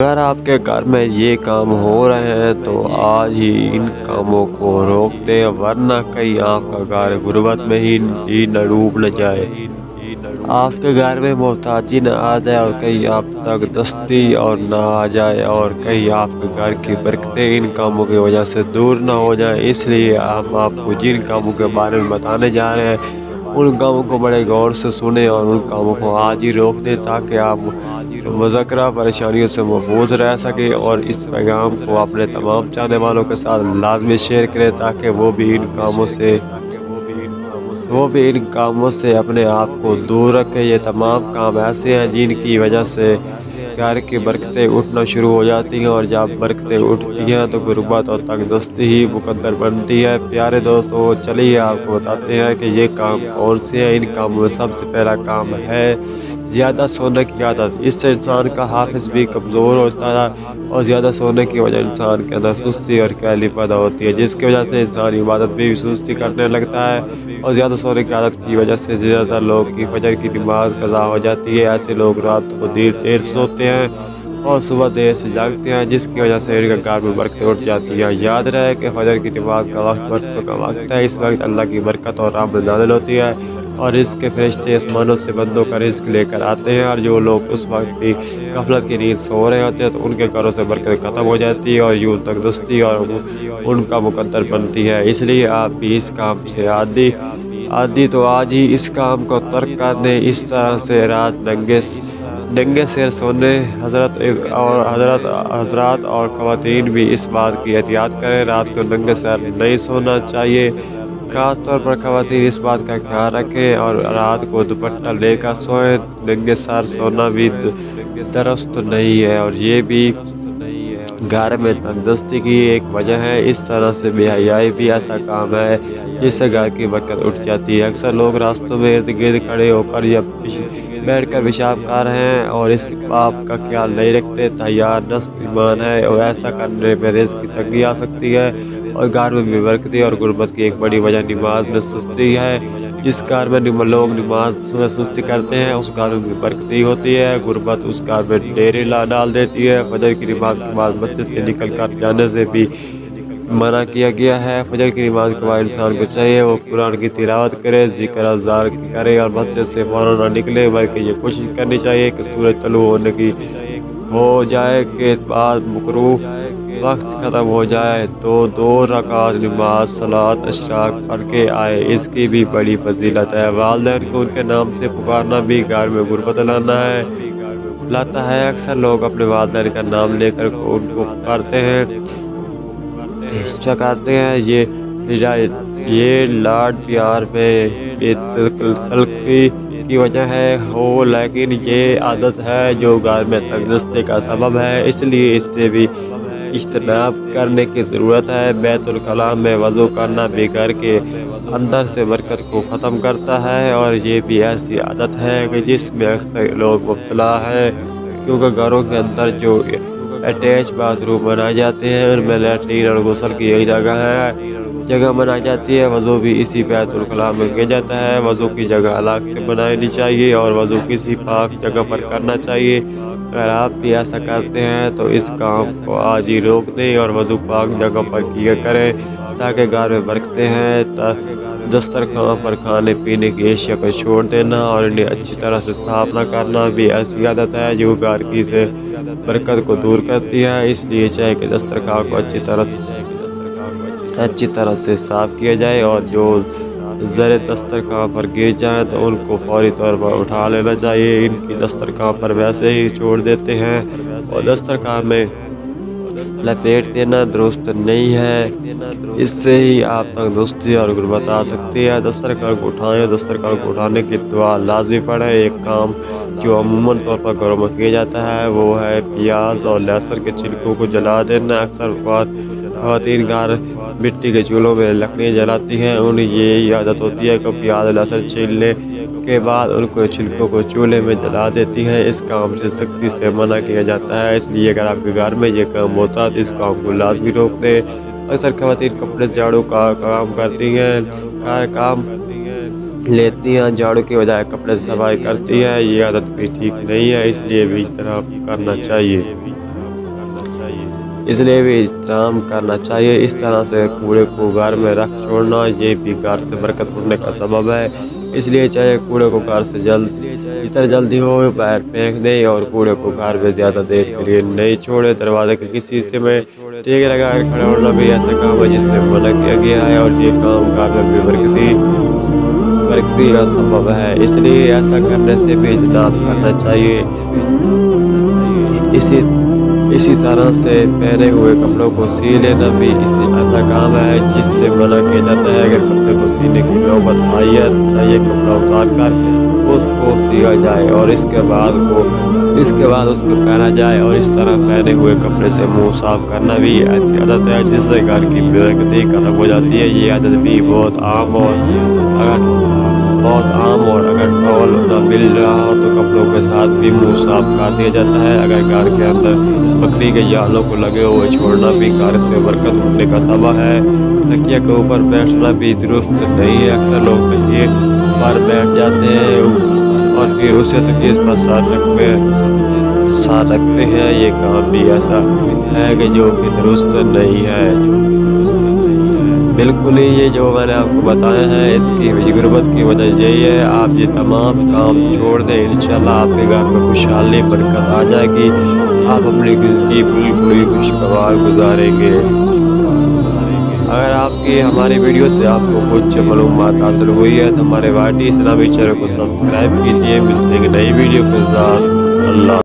اگر آپ کے گھر میں یہ کام ہو رہے ہیں تو آج ہی ان کاموں کو روک دیں، ورنہ کہیں آپ کا گھر غربت میں ہی نہ ڈوب نہ جائے، آپ کے گھر میں محتاجی نہ آ جائے، اور کہیں آپ تک دستی اور نہ آ جائے، اور کہیں آپ کے گھر کی برکتیں ان کاموں کی وجہ سے دور نہ ہو جائیں۔ اس لیے ہم آپ کو جن کاموں کے بارے میں بتانے جا رہے ہیں ان کاموں کو بڑے غور سے سنیں اور ان کاموں کو آج ہی روک دیں، تاکہ آپ مذکرہ پریشانیوں سے محفوظ رہ سکیں، اور اس پیغام کو اپنے تمام چاہنے والوں کے ساتھ لازمی شیئر کریں تاکہ وہ بھی ان کاموں سے اپنے آپ کو دور رکھیں۔ یہ تمام کام ایسے ہیں جن کی وجہ سے گھر کی برکتیں اٹھنا شروع ہو جاتی ہیں، اور جب برکتیں اٹھتی ہیں تو غربت اور تنگ دستی ہی مقدر بنتی ہے۔ پیارے دوستو، چلیے آپ کو بتاتے ہیں کہ یہ کام کون سے ہیں۔ ان کاموں میں سب سے پہلا کام ہے زیادہ سونے کی عادت۔ اس سے انسان کا حافظ بھی کمزور ہوتا ہے، اور زیادہ سونے کی وجہ انسان کے اندر سستی اور کیلی پیدا ہوتی ہے، جس کی وجہ سے انسان عبادت بھی سستی کرنے لگتا ہے، اور زیادہ سونے کی عادت کی وجہ سے زیادہ تر لوگ کی فجر کی نماز قضا ہو جاتی ہے۔ ایسے لوگ رات کو دیر سے سوتے ہیں اور صبح دیر سے جاگتے ہیں، جس کی وجہ سے ان کے گھر میں برکتیں اٹھ جاتی ہیں۔ یاد رہے کہ فجر کی نماز کا وقت برکتوں کا وقت ہے۔ اس وقت اللہ کی برکت اور رحمت نازل ہوتی ہے، اور رزق کے فرشتے آسمانوں سے بندوں کا رزق لے کر آتے ہیں، اور جو لوگ اس وقت بھی غفلت کی نیند سو رہے ہوتے ہیں تو ان کے گھروں سے برکت ختم ہو جاتی ہے، اور یوں تنگدستی اور ان کا مقدر بنتی ہے۔ اس لیے آپ بھی اس کام سے عادی تو آج ہی اس کام کو ترک کر دیں۔ اس طرح سے رات ننگے سیر سونے۔ حضرات اور خواتین بھی اس بات کی احتیاط کریں، رات کو ننگے سیر نہیں سونا چاہیے۔ خاص طور پر خواتین اس بات کا خیال رکھیں اور رات کو دوپٹہ لے کر سوئیں۔ ننگے سر سونا بھی درست نہیں ہے، اور یہ بھی گھر میں تنگدستی کی ایک وجہ ہے۔ اس طرح سے بے حیائی بھی ایسا کام ہے جس سے گھر کی برکت اٹھ جاتی ہے۔ اکثر لوگ راستوں میں ارد گرد کھڑے ہو کر یا بیٹھ کر پیشاب کر رہے ہیں اور اس بات کا خیال نہیں رکھتے۔ تیار نصب ایمان ہے، اور ایسا کرنے میں رزق کی تنگی آ سکتی ہے، اور گھر میں بے برکتی اور غربت کی ایک بڑی وجہ نماز میں سستی ہے۔ جس گھر میں لوگ نماز میں سستی کرتے ہیں اس گھر میں برکتی ہوتی ہے، غربت اس گھر میں ڈیرے ڈال دیتی ہے۔ فجر کی نماز کے بعد مسجد سے نکل کر جانے سے بھی منع کیا گیا ہے۔ فجر کی نماز کے بعد انسان کو چاہیے وہ قرآن کی تلاوت کرے، ذکر اذکار کرے، اور مسجد سے فوراً نہ نکلے، بلکہ یہ کوشش کرنی چاہیے کہ سورج طلوع ہونے کی ہو جائے کے بعد مکروہ وقت ختم ہو جائے تو 2 رکعت نماز صلاۃ اشراق پڑھ کے آئے۔ اس کی بھی بڑی فضیلت ہے۔ والدین کو ان کے نام سے پکارنا بھی گھر میں غربت لاتا ہے۔ اکثر لوگ اپنے والدین کا نام لے کر ان کو پکارتے ہیں، چکاتے ہیں۔ یہ لاڈ پیار میں بے تلفی کی وجہ ہو، لیکن یہ عادت ہے جو گھر میں تنگدستی کا سبب ہے، اس لیے اس سے بھی اجتناب کرنے کی ضرورت ہے۔ بیت الخلاء میں وضو کرنا بھی گھر کے اندر سے برکت کو ختم کرتا ہے، اور یہ بھی ایسی عادت ہے کہ جس میں اکثر لوگ مبتلا ہیں، کیونکہ گھروں کے اندر جو اٹیچ باتھ روم بنائے جاتے ہیں ان میں لیٹرین اور غسل کی ایک جگہ بنائی جاتی ہے۔ وضو بھی اسی بیت الخلاء میں کیا جاتا ہے۔ وضو کی جگہ الگ سے بنانی چاہیے اور وضو کسی پاک جگہ پر کرنا چاہیے۔ اگر آپ بھی ایسا کرتے ہیں تو اس کام کو آج ہی روک دیں اور وضو پاک جگہ پر کیا کریں، تاکہ گھر میں برکتیں ہیں۔ دسترخوان پر کھانے پینے کی اشیاء کو چھوڑ دینا اور انہیں اچھی طرح سے صاف نہ کرنا بھی ایسی عادت ہے جو گھر کی سے برکت کو دور کرتی ہے۔ اس لیے چاہے کہ دسترخوان کو اچھی طرح سے صاف کیا جائے، اور جو زر دسترخوان پر گر جائیں تو ان کو فوری طور پر اٹھا لینا چاہیے۔ ان کی دسترخوان پر ویسے ہی چھوڑ دیتے ہیں اور دسترخوان میں لپیٹ دینا درست نہیں ہے، اس سے ہی آپ تنگدستی اور غربت آ سکتی ہے۔ دسترخوان کو اٹھائیں، دسترخوان کو اٹھانے کی دعا لازمی پڑھیں۔ ایک کام جو عموماً طور پر گھروں میں کیا جاتا ہے وہ ہے پیاز اور لہسن کے چھلکوں کو جلا دینا۔ اکثر خواتین گھر مٹی کے چولہوں میں لکڑیاں جلاتی ہیں، انہیں یہ عادت ہوتی ہے کہ پیاز لہسن چھیلنے کے بعد ان کو چھلکوں کو چولہے میں جلا دیتی ہیں۔ اس کام سے سختی سے منع کیا جاتا ہے، اس لیے اگر آپ کے گھر میں یہ کام ہوتا ہے تو اس کام کو لازمی روک دیں۔ اکثر خواتین کپڑے سے جھاڑو کا کام لیتی ہیں، جھاڑو کی بجائے کپڑے سے صفائی کرتی ہیں، یہ عادت بھی ٹھیک نہیں ہے، اس لیے بھی اجتناب کرنا چاہیے۔ اس لیے بھی احترام کرنا چاہیے۔ اس طرح سے کوڑے کو گھر میں رکھ چھوڑنا یہ بھی گھر سے برکت اٹھنے کا سبب ہے۔ اس لیے چاہے کوڑے کو گھر سے جتنا جلدی ہو باہر پھینک دیں اور کوڑے کو گھر میں زیادہ دیر کے لیے نہیں چھوڑے۔ دروازے کے کسی حصے میں ٹیک لگا کر کھڑا ہونا بھی ایسا کام ہے جس سے منع کیا گیا ہے، اور یہ کام گھر میں بھی برکتی کا سبب ہے۔ اس لیے ایسا کرنے سے بھی اجتناب کرنا چاہیے۔ اسی طرح سے پہنے ہوئے کپڑوں کو سی لینا بھی ایسا کام ہے جس سے منع کیا جاتا ہے۔ اگر کپڑے کو سینے کی نوبت آئی ہے تو چاہیے کپڑا اتار کر اس کو سیا جائے اور اس کے بعد اس کو پہنا جائے، اور اس طرح پہنے ہوئے کپڑے سے منہ صاف کرنا بھی ایسی عادت ہے جس سے گھر کی برکتی ختم ہو جاتی ہے۔ یہ عادت بھی بہت عام اور اگر ٹاول نہ مل رہا ہو تو کپڑوں کے ساتھ بھی منہ صاف کر دیا جاتا ہے۔ اگر گھر کے اندر بکری کے جالوں کو لگے ہوئے چھوڑنا بھی گھر سے برکت اٹھنے کا سبب ہے۔ تکیے کے اوپر بیٹھنا بھی درست نہیں ہے۔ اکثر لوگ تکیے پر بیٹھ جاتے ہیں اور پھر اسے تکیے پر ساتھ رکھتے ہیں۔ یہ کام بھی ایسا ہے کہ جو کہ درست نہیں ہے۔ بالکل ہی یہ جو میں نے آپ کو بتایا ہے اس کی غربت کی وجہ یہی ہے۔ آپ یہ تمام کام چھوڑ دیں، انشاءاللہ آپ کے گھر میں خوشحالی برکت آ جائے گی۔ آپ اپنی زندگی بالکل ہی خوشگوار گزاریں گے۔ اگر آپ کی ہماری ویڈیو سے آپ کو کچھ معلومات حاصل ہوئی ہے تو ہمارے واٹی اسلامی چینل کو سبسکرائب کیجیے۔ ملتے ہیں نئی ویڈیو کے ساتھ۔ اللہ